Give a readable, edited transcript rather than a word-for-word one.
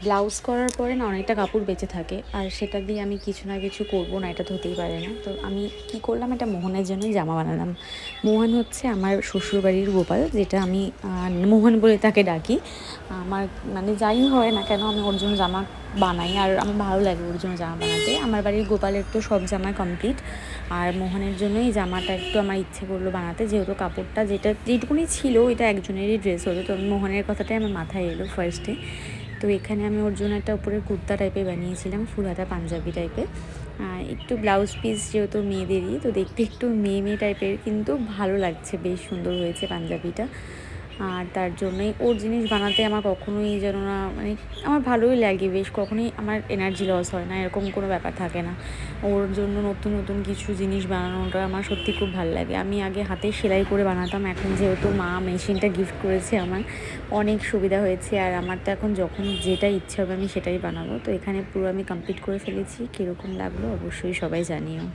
Blouse করার পরে না অনেকটা কাপড় বেঁচে থাকে, আর সেটা দিয়ে আমি কিছু না কিছু করবো না, এটা তো হতেই পারে না। তো আমি কি করলাম, এটা মোহনের জন্যই জামা বানালাম। মোহন হচ্ছে আমার শ্বশুরবাড়ির গোপাল, যেটা আমি মোহন বলে তাকে ডাকি। আমার মানে যাই হয় না কেন, আমি ওর জন্য জামা বানাই, আর আমার ভালো লাগে ওর জন্য জামা বানাতে। আমার বাড়ির গোপালের তো সব জামা কমপ্লিট, আর মোহনের জন্যই জামাটা একটু আমার ইচ্ছে করলো বানাতে, যেহেতু কাপড়টা যেটুকুনি ছিল এটা একজনেরই ড্রেস হতো, তো মোহনের কথাটাই আমার মাথায় এলো ফার্স্টে। তো এখানে আমি ওর জন্য একটা উপরে কুর্তা টাইপের বানিয়েছিলাম, ফুল হাতা পাঞ্জাবি টাইপের। একটু ব্লাউজ পিস যেহেতু মেয়েদেরই, তো দেখতে একটু মেয়ে মেয়ে টাইপের, কিন্তু ভালো লাগছে, বেশ সুন্দর হয়েছে পাঞ্জাবিটা। আর তার জন্যই ওর জিনিস বানাতে আমার কখনোই যেন না, মানে আমার ভালোই লাগে বেশ, কখনোই আমার এনার্জি লস হয় না, এরকম কোনো ব্যাপার থাকে না। ওর জন্য নতুন নতুন কিছু জিনিস বানানোটা আমার সত্যি খুব ভালো লাগে। আমি আগে হাতে সেলাই করে বানাতাম, এখন যেহেতু মা মেশিনটা গিফট করেছে আমার, অনেক সুবিধা হয়েছে। আর আমার তো এখন যখন যেটা ইচ্ছে হবে আমি সেটাই বানাবো। তো এখানে পুরো আমি কমপ্লিট করে ফেলেছি, কীরকম লাগলো অবশ্যই সবাই জানিও।